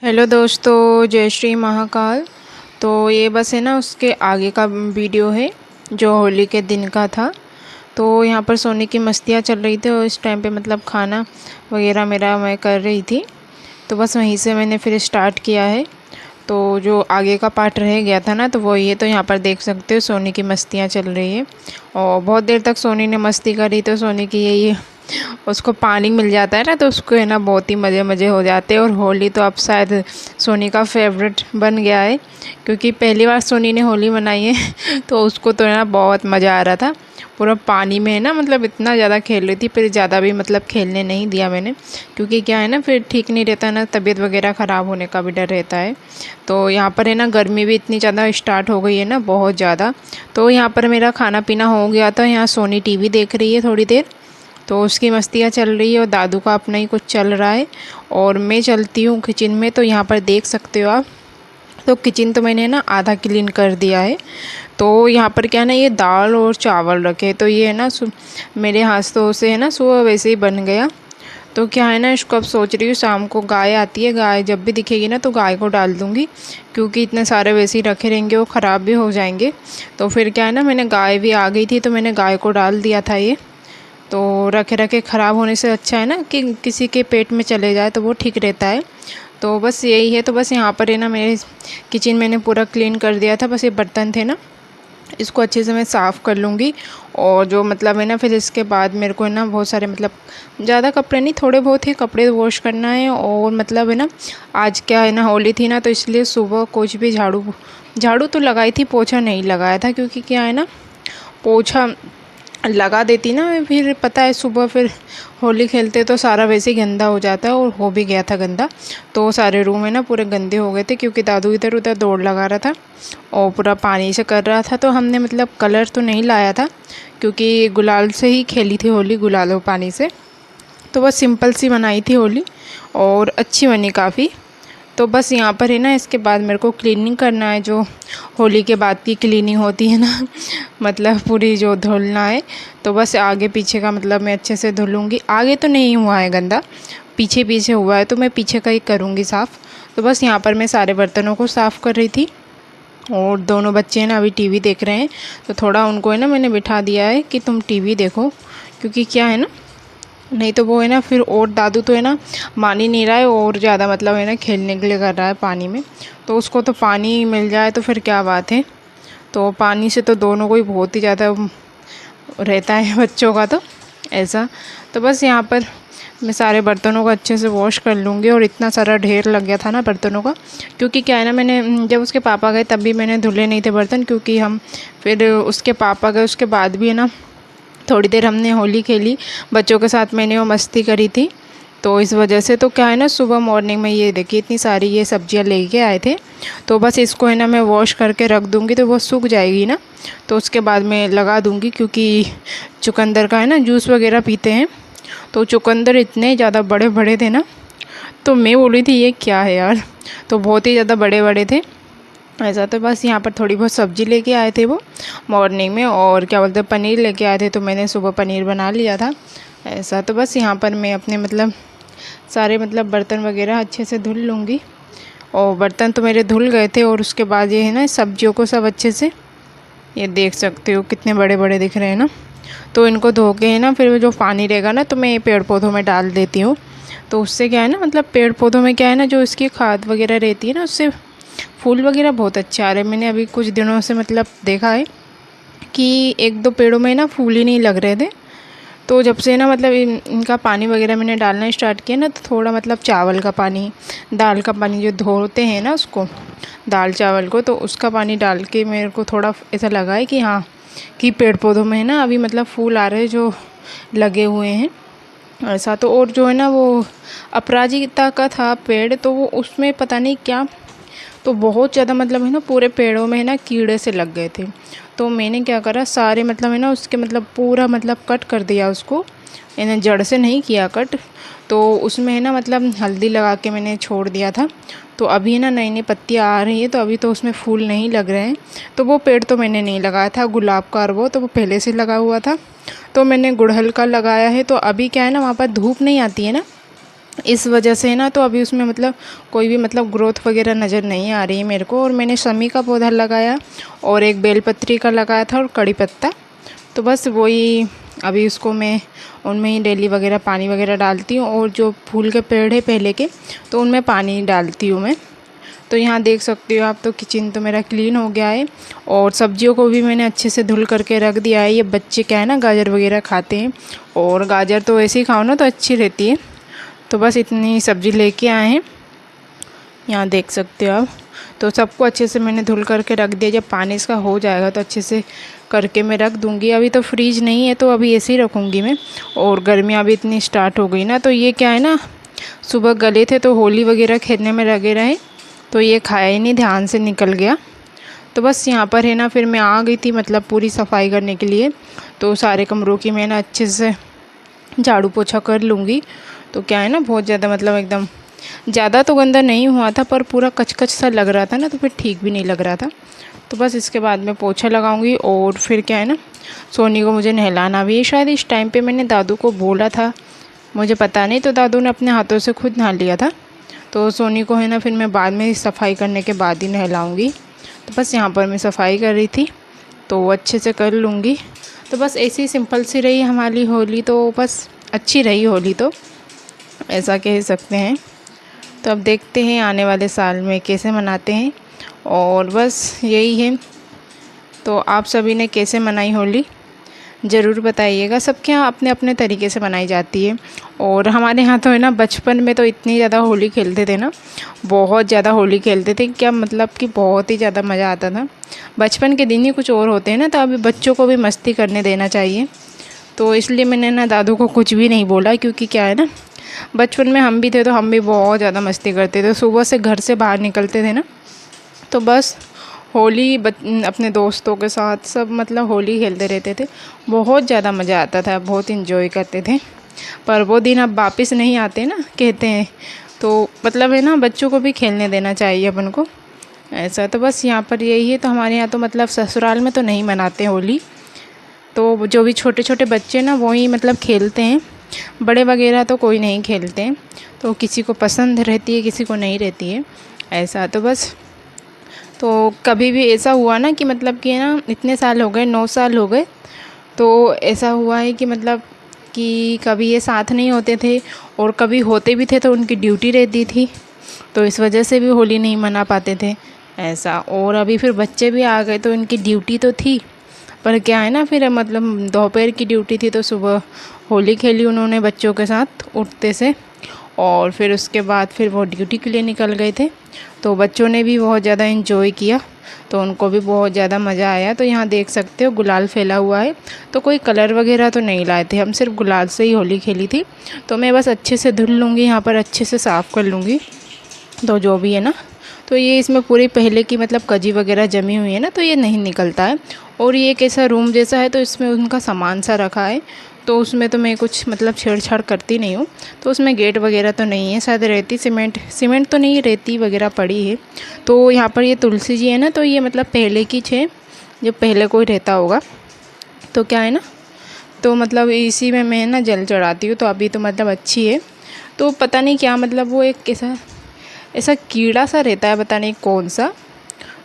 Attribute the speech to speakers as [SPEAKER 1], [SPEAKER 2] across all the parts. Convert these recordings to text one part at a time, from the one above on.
[SPEAKER 1] Hello दोस्तों, जय श्री महाकाल। तो ये बस है ना उसके आगे का वीडियो है जो होली के दिन का था। तो यहाँ पर सोने की मस्तियाँ चल रही थी और इस टाइम पे मतलब खाना वगैरह मेरा मैं कर रही थी। तो बस वहीं से मैंने फिर स्टार्ट किया है। तो जो आगे का पार्ट रह गया था ना, तो वो ये तो यहाँ पर देख सकते हो सोनी की मस्तियाँ चल रही है। और बहुत देर तक सोनी ने मस्ती करी, तो सोनी की यही उसको पानी मिल जाता है ना, तो उसको है ना बहुत ही मज़े मज़े हो जाते हैं। और होली तो अब शायद सोनी का फेवरेट बन गया है, क्योंकि पहली बार सोनी ने होली मनाई है तो उसको तो है ना बहुत मज़ा आ रहा था। पूरा पानी में है ना, मतलब इतना ज़्यादा खेल रही थी। फिर ज़्यादा भी मतलब खेलने नहीं दिया मैंने, क्योंकि क्या है ना फिर ठीक नहीं रहता ना, तबीयत वगैरह ख़राब होने का भी डर रहता है। तो यहाँ पर है ना गर्मी भी इतनी ज़्यादा स्टार्ट हो गई है ना, बहुत ज़्यादा। तो यहाँ पर मेरा खाना पीना हो गया था। यहाँ सोनी टीवी देख रही है थोड़ी देर, तो उसकी मस्तियाँ चल रही है और दादू का अपना ही कुछ चल रहा है। और मैं चलती हूँ किचन में। तो यहाँ पर देख सकते हो आप, तो किचन तो मैंने ना आधा क्लीन कर दिया है। तो यहाँ पर क्या है ना, ये दाल और चावल रखे, तो ये है ना मेरे हाथों से है ना सुबह वैसे ही बन गया। तो क्या है ना, इसको अब सोच रही हूँ शाम को गाय आती है, गाय जब भी दिखेगी ना तो गाय को डाल दूँगी, क्योंकि इतने सारे वैसे ही रखे रहेंगे वो ख़राब भी हो जाएंगे। तो फिर क्या है ना, मैंने गाय भी आ गई थी तो मैंने गाय को डाल दिया था ये। तो रखे रखे ख़राब होने से अच्छा है ना कि किसी के पेट में चले जाए, तो वो ठीक रहता है। तो बस यही है। तो बस यहाँ पर है ना मेरे किचन मैंने पूरा क्लीन कर दिया था। बस ये बर्तन थे ना, इसको अच्छे से मैं साफ़ कर लूँगी। और जो मतलब है ना फिर इसके बाद मेरे को है ना बहुत सारे मतलब ज़्यादा कपड़े नहीं, थोड़े बहुत ही कपड़े वॉश करना है। और मतलब है ना आज क्या है ना होली थी ना, तो इसलिए सुबह कुछ भी झाड़ू झाड़ू तो लगाई थी, पोछा नहीं लगाया था। क्योंकि क्या है ना, पोछा लगा देती ना फिर पता है सुबह फिर होली खेलते तो सारा वैसे ही गंदा हो जाता है, और हो भी गया था गंदा। तो सारे रूम है ना पूरे गंदे हो गए थे, क्योंकि दादू इधर उधर दौड़ लगा रहा था और पूरा पानी से कर रहा था। तो हमने मतलब कलर तो नहीं लाया था, क्योंकि गुलाल से ही खेली थी होली, गुलाल और पानी से। तो बस सिंपल सी बनाई थी होली, और अच्छी बनी काफ़ी। तो बस यहाँ पर है ना इसके बाद मेरे को क्लीनिंग करना है, जो होली के बाद की क्लीनिंग होती है ना मतलब पूरी जो धुलना है। तो बस आगे पीछे का मतलब मैं अच्छे से धुलूँगी। आगे तो नहीं हुआ है गंदा, पीछे पीछे हुआ है, तो मैं पीछे का ही करूँगी साफ़। तो बस यहाँ पर मैं सारे बर्तनों को साफ़ कर रही थी। और दोनों बच्चे हैं ना अभी टीवी देख रहे हैं, तो थोड़ा उनको है ना मैंने बिठा दिया है कि तुम टीवी देखो। क्योंकि क्या है ना, नहीं तो वो है ना फिर, और दादू तो है ना मान ही नहीं रहा है, और ज़्यादा मतलब है ना खेलने के लिए कर रहा है पानी में। तो उसको तो पानी मिल जाए तो फिर क्या बात है। तो पानी से तो दोनों को ही बहुत ही ज़्यादा रहता है बच्चों का तो ऐसा। तो बस यहाँ पर मैं सारे बर्तनों को अच्छे से वॉश कर लूँगी। और इतना सारा ढेर लग गया था ना बर्तनों का, क्योंकि क्या है ना मैंने जब उसके पापा गए तब भी मैंने धुले नहीं थे बर्तन, क्योंकि हम फिर उसके पापा गए उसके बाद भी है ना थोड़ी देर हमने होली खेली बच्चों के साथ, मैंने वो मस्ती करी थी। तो इस वजह से तो क्या है ना सुबह मॉर्निंग में ये देखिए इतनी सारी ये सब्जियां लेके आए थे। तो बस इसको है ना मैं वॉश करके रख दूँगी, तो वो सूख जाएगी ना, तो उसके बाद मैं लगा दूँगी। क्योंकि चुकंदर का है ना जूस वगैरह पीते हैं, तो चुकंदर इतने ज़्यादा बड़े बड़े थे ना, तो मैं बोली थी ये क्या है यार, तो बहुत ही ज़्यादा बड़े बड़े थे ऐसा। तो बस यहाँ पर थोड़ी बहुत सब्ज़ी लेके आए थे वो मॉर्निंग में, और क्या बोलते हैं पनीर लेके आए थे, तो मैंने सुबह पनीर बना लिया था ऐसा। तो बस यहाँ पर मैं अपने मतलब सारे मतलब बर्तन वगैरह अच्छे से धुल लूँगी। और बर्तन तो मेरे धुल गए थे, और उसके बाद ये है ना सब्जियों को सब अच्छे से, ये देख सकते हो कितने बड़े बड़े दिख रहे हैं ना। तो इनको धो के है ना फिर जो पानी रहेगा ना, तो मैं ये पेड़ पौधों में डाल देती हूँ। तो उससे क्या है ना, मतलब पेड़ पौधों में क्या है ना, जो इसकी खाद वगैरह रहती है ना, उससे फूल वगैरह बहुत अच्छे आ रहे हैं। मैंने अभी कुछ दिनों से मतलब देखा है कि एक दो पेड़ों में ना फूल ही नहीं लग रहे थे। तो जब से ना मतलब इनका पानी वगैरह मैंने डालना स्टार्ट किया ना, तो थोड़ा मतलब चावल का पानी, दाल का पानी जो धोते हैं ना उसको, दाल चावल को, तो उसका पानी डाल के मेरे को थोड़ा ऐसा लगा है कि हाँ, कि पेड़ पौधों में है ना अभी मतलब फूल आ रहे हैं जो लगे हुए हैं ऐसा। तो और जो है ना वो अपराजिता का था पेड़, तो वो उसमें पता नहीं क्या, तो बहुत ज़्यादा मतलब है ना पूरे पेड़ों में है ना कीड़े से लग गए थे। तो मैंने क्या करा, सारे मतलब है ना उसके मतलब पूरा मतलब कट कर दिया उसको, यानी जड़ से नहीं किया कट। तो उसमें है ना मतलब हल्दी लगा के मैंने छोड़ दिया था। तो अभी ना नई नई पत्तियाँ आ रही है, तो अभी तो उसमें फूल नहीं लग रहे हैं। तो वो पेड़ तो मैंने नहीं लगाया था गुलाब का, और वो तो वो पहले से लगा हुआ था। तो मैंने गुड़हल का लगाया है। तो अभी क्या है ना वहाँ पर धूप नहीं आती है ना, इस वजह से ना तो अभी उसमें मतलब कोई भी मतलब ग्रोथ वगैरह नज़र नहीं आ रही है मेरे को। और मैंने शमी का पौधा लगाया और एक बेलपत्री का लगाया था और कड़ी पत्ता। तो बस वही अभी उसको मैं उनमें ही डेली वगैरह पानी वगैरह डालती हूँ। और जो फूल के पेड़ है पहले के, तो उनमें पानी डालती हूँ मैं। तो यहाँ देख सकते हो आप, तो किचन तो मेरा क्लीन हो गया है। और सब्जियों को भी मैंने अच्छे से धुल करके रख दिया है। ये बच्चे क्या है ना, गाजर वगैरह खाते हैं, और गाजर तो ऐसे ही खाओ ना तो अच्छी रहती है। तो बस इतनी सब्ज़ी लेके आए हैं, यहाँ देख सकते हो आप। तो सबको अच्छे से मैंने धुल करके रख दिया। जब पानी इसका हो जाएगा तो अच्छे से करके मैं रख दूँगी। अभी तो फ्रीज नहीं है तो अभी ऐसे ही रखूँगी मैं। और गर्मियाँ भी इतनी स्टार्ट हो गई ना, तो ये क्या है ना, सुबह गले थे तो होली वगैरह खेलने में लगे रहे, तो ये खाया ही नहीं, ध्यान से निकल गया। तो बस यहाँ पर है ना, फिर मैं आ गई थी मतलब पूरी सफाई करने के लिए। तो सारे कमरों की मैं ना अच्छे से झाड़ू पोछा कर लूँगी। तो क्या है ना, बहुत ज़्यादा मतलब एकदम ज़्यादा तो गंदा नहीं हुआ था, पर पूरा कच सा लग रहा था ना, तो फिर ठीक भी नहीं लग रहा था। तो बस इसके बाद मैं पोछा लगाऊंगी। और फिर क्या है ना, सोनी को मुझे नहलाना भी है। शायद इस टाइम पे मैंने दादू को बोला था, मुझे पता नहीं, तो दादू ने अपने हाथों से खुद नहा लिया था। तो सोनी को है ना फिर मैं बाद में सफाई करने के बाद ही नहलाऊँगी। तो बस यहाँ पर मैं सफाई कर रही थी, तो अच्छे से कर लूँगी। तो बस ऐसी सिंपल सी रही हमारी होली, तो बस अच्छी रही होली, तो ऐसा कह सकते हैं। तो अब देखते हैं आने वाले साल में कैसे मनाते हैं। और बस यही है। तो आप सभी ने कैसे मनाई होली ज़रूर बताइएगा। सबके यहाँ अपने अपने तरीके से मनाई जाती है। और हमारे यहाँ तो है ना, बचपन में तो इतनी ज़्यादा होली खेलते थे ना, बहुत ज़्यादा होली खेलते थे, क्या मतलब कि बहुत ही ज़्यादा मज़ा आता था। बचपन के दिन ही कुछ और होते हैं ना, तो अभी बच्चों को भी मस्ती करने देना चाहिए। तो इसलिए मैंने ना दादू को कुछ भी नहीं बोला, क्योंकि क्या है ना, बचपन में हम भी थे तो हम भी बहुत ज़्यादा मस्ती करते थे। सुबह से घर से बाहर निकलते थे ना, तो बस होली अपने दोस्तों के साथ सब मतलब होली खेलते रहते थे। बहुत ज़्यादा मज़ा आता था, बहुत इन्जॉय करते थे। पर वो दिन अब वापस नहीं आते ना, कहते हैं। तो मतलब है ना, बच्चों को भी खेलने देना चाहिए अपन को, ऐसा। तो बस यहाँ पर यही है। तो हमारे यहाँ तो मतलब ससुराल में तो नहीं मनाते होली। तो जो भी छोटे छोटे बच्चे ना, वही मतलब खेलते हैं, बड़े वगैरह तो कोई नहीं खेलते हैं। तो किसी को पसंद रहती है, किसी को नहीं रहती है, ऐसा। तो बस, तो कभी भी ऐसा हुआ ना कि मतलब कि ना, इतने साल हो गए, 9 साल हो गए, तो ऐसा हुआ है कि मतलब कि कभी ये साथ नहीं होते थे, और कभी होते भी थे तो उनकी ड्यूटी रहती थी, तो इस वजह से भी होली नहीं मना पाते थे, ऐसा। और अभी फिर बच्चे भी आ गए तो इनकी ड्यूटी तो थी, पर क्या है ना, फिर मतलब दोपहर की ड्यूटी थी, तो सुबह होली खेली उन्होंने बच्चों के साथ उठते से। और फिर उसके बाद फिर वो ड्यूटी के लिए निकल गए थे। तो बच्चों ने भी बहुत ज़्यादा इन्जॉय किया, तो उनको भी बहुत ज़्यादा मज़ा आया। तो यहाँ देख सकते हो गुलाल फैला हुआ है। तो कोई कलर वगैरह तो नहीं लाए थे, हम सिर्फ गुलाल से ही होली खेली थी। तो मैं बस अच्छे से धुल लूँगी, यहाँ पर अच्छे से साफ़ कर लूँगी, तो जो भी है ना। तो ये इसमें पूरी पहले की मतलब कजी वगैरह जमी हुई है ना, तो ये नहीं निकलता है। और ये एक ऐसा रूम जैसा है, तो इसमें उनका सामान सा रखा है, तो उसमें तो मैं कुछ मतलब छेड़छाड़ करती नहीं हूँ। तो उसमें गेट वगैरह तो नहीं है, शायद रेती सीमेंट तो नहीं, रेती वगैरह पड़ी है। तो यहाँ पर ये तुलसी जी है ना, तो ये मतलब पहले की है, जो पहले कोई रहता होगा। तो क्या है ना, तो मतलब इसी में मैं ना जल चढ़ाती हूँ। तो अभी तो मतलब अच्छी है। तो पता नहीं क्या मतलब वो एक ऐसा ऐसा कीड़ा सा रहता है, पता नहीं कौन सा।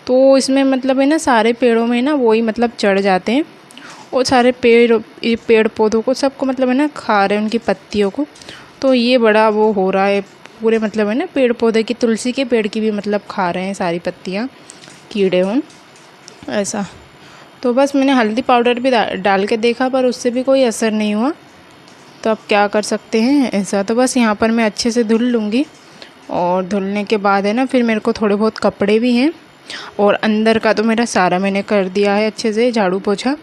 [SPEAKER 1] तो इसमें मतलब है ना, सारे पेड़ों में ना वही मतलब चढ़ जाते हैं, और सारे पेड़ पौधों को सबको मतलब है ना खा रहे हैं, उनकी पत्तियों को। तो ये बड़ा वो हो रहा है पूरे, मतलब है ना, पेड़ पौधे की, तुलसी के पेड़ की भी मतलब खा रहे हैं सारी पत्तियाँ, कीड़े उन, ऐसा। तो बस मैंने हल्दी पाउडर भी डाल के देखा, पर उससे भी कोई असर नहीं हुआ। तो अब क्या कर सकते हैं, ऐसा। तो बस यहाँ पर मैं अच्छे से धुल लूँगी। और धुलने के बाद है ना, फिर मेरे को थोड़े बहुत कपड़े भी हैं, और अंदर का तो मेरा सारा मैंने कर दिया है अच्छे से झाड़ू पोछा।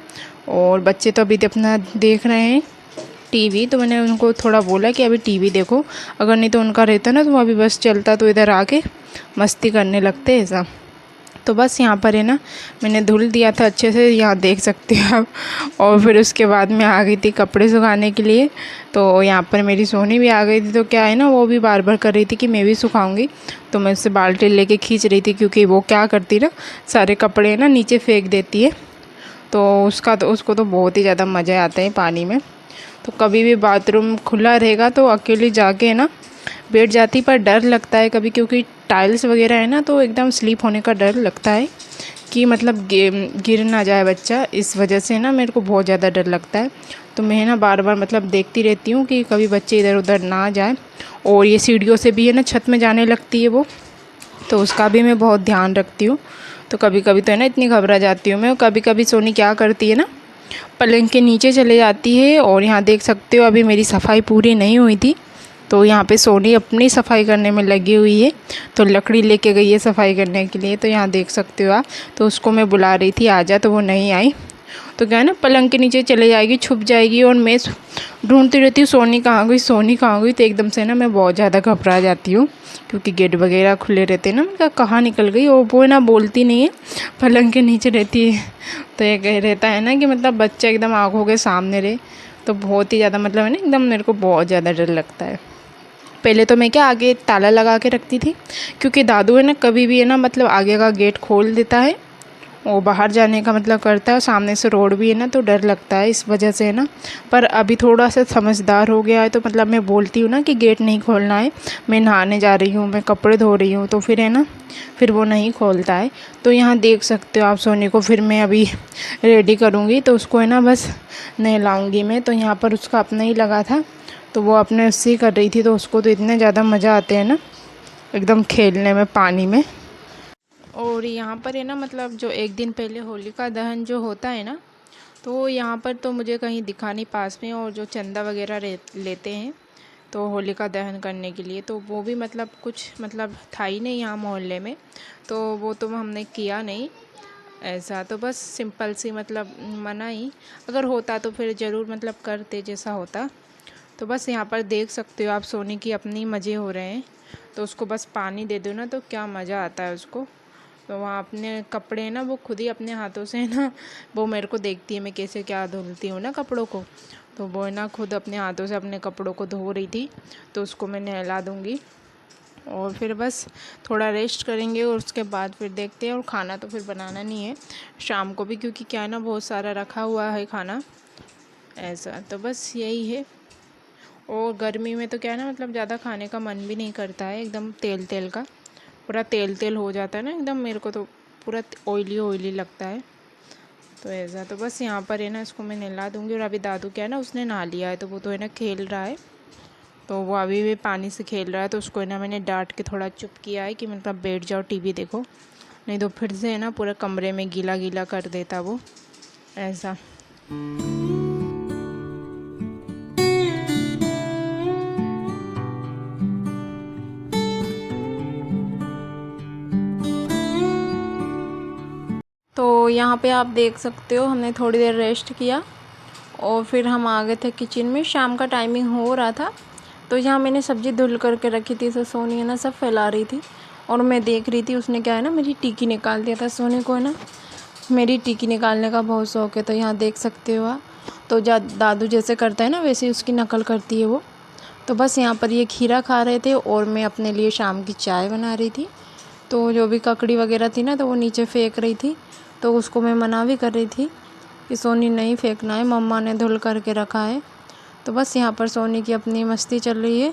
[SPEAKER 1] और बच्चे तो अभी अपना देख रहे हैं टीवी, तो मैंने उनको थोड़ा बोला कि अभी टीवी देखो, अगर नहीं तो उनका रहता ना, तो अभी बस चलता तो इधर आके मस्ती करने लगते ऐसा। तो बस यहाँ पर है ना, मैंने धुल दिया था अच्छे से, यहाँ देख सकते हो आप। और फिर उसके बाद मैं आ गई थी कपड़े सुखाने के लिए। तो यहाँ पर मेरी सोनी भी आ गई थी, तो क्या है ना, वो भी बार बार कर रही थी कि मैं भी सुखाऊंगी। तो मैं उससे बाल्टी लेके खींच रही थी, क्योंकि वो क्या करती ना, सारे कपड़े ना नीचे फेंक देती है। तो उसको तो बहुत ही ज़्यादा मज़ा आता है पानी में। तो कभी भी बाथरूम खुला रहेगा तो अकेले जाके ना बैठ जाती, पर डर लगता है कभी, क्योंकि टाइल्स वगैरह है ना, तो एकदम स्लिप होने का डर लगता है कि मतलब गिर ना जाए बच्चा। इस वजह से ना मेरे को बहुत ज़्यादा डर लगता है। तो मैं ना बार बार मतलब देखती रहती हूँ कि कभी बच्चे इधर उधर ना जाए। और ये सीढ़ियों से भी है ना छत में जाने लगती है वो, तो उसका भी मैं बहुत ध्यान रखती हूँ। तो कभी कभी तो है ना इतनी घबरा जाती हूँ मैं। कभी कभी सोनी क्या करती है ना, पलंग के नीचे चले जाती है। और यहाँ देख सकते हो अभी मेरी सफाई पूरी नहीं हुई थी, तो यहाँ पे सोनी अपनी सफाई करने में लगी हुई है। तो लकड़ी लेके गई है सफाई करने के लिए, तो यहाँ देख सकते हो आप। तो उसको मैं बुला रही थी आ जा, तो वो नहीं आई। तो क्या है ना, पलंग के नीचे चले जाएगी, छुप जाएगी, और मैं ढूंढती रहती हूँ सोनी कहाँ गई, सोनी कहाँ गई। तो एकदम से ना मैं बहुत ज़्यादा घबरा जाती हूँ, क्योंकि गेट वगैरह खुले रहते हैं ना। मैं कहाँ निकल गई, और वो ना बोलती नहीं है, पलंग के नीचे रहती है। तो ये कह रहता है ना कि मतलब बच्चा एकदम आँखों के सामने रहे। तो बहुत ही ज़्यादा मतलब है ना, एकदम मेरे को बहुत ज़्यादा डर लगता है। पहले तो मैं क्या आगे ताला लगा के रखती थी, क्योंकि दादू है ना कभी भी है ना मतलब आगे का गेट खोल देता है, वो बाहर जाने का मतलब करता है। सामने से रोड भी है ना, तो डर लगता है इस वजह से है ना। पर अभी थोड़ा सा समझदार हो गया है, तो मतलब मैं बोलती हूँ ना कि गेट नहीं खोलना है, मैं नहाने जा रही हूँ, मैं कपड़े धो रही हूँ, तो फिर है ना, फिर वो नहीं खोलता है। तो यहाँ देख सकते हो आप सोने को फिर मैं अभी रेडी करूँगी, तो उसको है ना बस नहलाऊँगी मैं। तो यहाँ पर उसका अपना ही लगा था, तो वो अपने उससे ही कर रही थी। तो उसको तो इतने ज़्यादा मज़ा आते हैं ना एकदम खेलने में पानी में। और यहाँ पर है ना मतलब जो एक दिन पहले होलिका दहन जो होता है ना, तो यहाँ पर तो मुझे कहीं दिखा नहीं पास में। और जो चंदा वगैरह लेते हैं तो होलिका दहन करने के लिए, तो वो भी मतलब कुछ मतलब था ही नहीं यहाँ मोहल्ले में, तो वो तो हमने किया नहीं ऐसा। तो बस सिंपल सी मतलब मनाई। अगर होता तो फिर ज़रूर मतलब करते जैसा होता। तो बस यहाँ पर देख सकते हो आप, सोने की अपनी मज़े हो रहे हैं। तो उसको बस पानी दे दो ना, तो क्या मज़ा आता है उसको। तो वहाँ अपने कपड़े हैं ना, वो खुद ही अपने हाथों से है ना, वो मेरे को देखती है मैं कैसे क्या धुलती हूँ ना कपड़ों को, तो वो है ना खुद अपने हाथों से अपने कपड़ों को धो रही थी। तो उसको मैं नहला दूँगी, और फिर बस थोड़ा रेस्ट करेंगे, और उसके बाद फिर देखते हैं। और खाना तो फिर बनाना नहीं है शाम को भी, क्योंकि क्या है ना बहुत सारा रखा हुआ है खाना ऐसा। तो बस यही है। और गर्मी में तो क्या है ना मतलब ज़्यादा खाने का मन भी नहीं करता है, एकदम तेल तेल का पूरा तेल तेल हो जाता है ना एकदम, मेरे को तो पूरा ऑयली ऑयली लगता है। तो ऐसा। तो बस यहाँ पर है ना इसको मैं नहला दूँगी। और अभी दादू क्या है ना, उसने नहा लिया है, तो वो तो है ना खेल रहा है, तो वो अभी भी पानी से खेल रहा है। तो उसको है ना मैंने डांट के थोड़ा चुप किया है कि मतलब बैठ जाओ टीवी देखो, नहीं तो फिर से है ना पूरा कमरे में गीला गीला कर देता वो ऐसा। तो यहाँ पे आप देख सकते हो हमने थोड़ी देर रेस्ट किया, और फिर हम आ गए थे किचन में। शाम का टाइमिंग हो रहा था, तो यहाँ मैंने सब्ज़ी धुल करके रखी थी, तो सोनी है ना सब फैला रही थी, और मैं देख रही थी। उसने क्या है ना मेरी टिक्की निकाल दिया था। सोनी को है ना मेरी टिक्की निकालने का बहुत शौक है, तो यहाँ देख सकते हो आप। तो दादू जैसे करता है ना, वैसे ही उसकी नकल करती है वो। तो बस यहाँ पर ये खीरा खा रहे थे, और मैं अपने लिए शाम की चाय बना रही थी। तो जो भी ककड़ी वगैरह थी ना, तो वो नीचे फेंक रही थी, तो उसको मैं मना भी कर रही थी कि सोनी नहीं फेंकना है, मम्मा ने धुल करके रखा है। तो बस यहाँ पर सोनी की अपनी मस्ती चल रही है,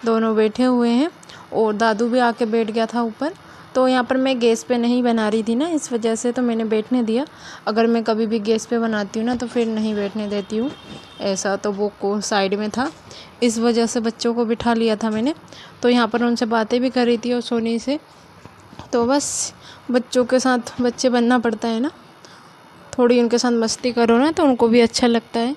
[SPEAKER 1] दोनों बैठे हुए हैं, और दादू भी आके बैठ गया था ऊपर। तो यहाँ पर मैं गैस पे नहीं बना रही थी ना, इस वजह से तो मैंने बैठने दिया। अगर मैं कभी भी गैस पे बनाती हूँ ना, तो फिर नहीं बैठने देती हूँ ऐसा। तो वो को साइड में था, इस वजह से बच्चों को बिठा लिया था मैंने। तो यहाँ पर उनसे बातें भी कर रही थी और सोनी से। तो बस बच्चों के साथ बच्चे बनना पड़ता है ना, थोड़ी उनके साथ मस्ती करो ना, तो उनको भी अच्छा लगता है।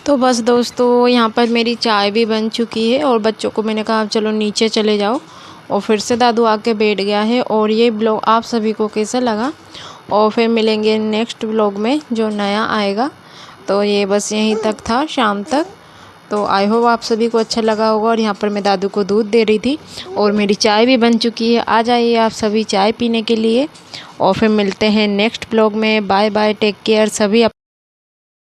[SPEAKER 1] तो बस दोस्तों यहाँ पर मेरी चाय भी बन चुकी है और बच्चों को मैंने कहा चलो नीचे चले जाओ, और फिर से दादू आके बैठ गया है। और ये ब्लॉग आप सभी को कैसा लगा, और फिर मिलेंगे नेक्स्ट ब्लॉग में जो नया आएगा। तो ये बस यहीं तक था शाम तक। तो आई होप आप सभी को अच्छा लगा होगा। और यहाँ पर मैं दादू को दूध दे रही थी और मेरी चाय भी बन चुकी है। आ जाइए आप सभी चाय पीने के लिए, और फिर मिलते हैं नेक्स्ट ब्लॉग में। बाय बाय, टेक केयर सभी।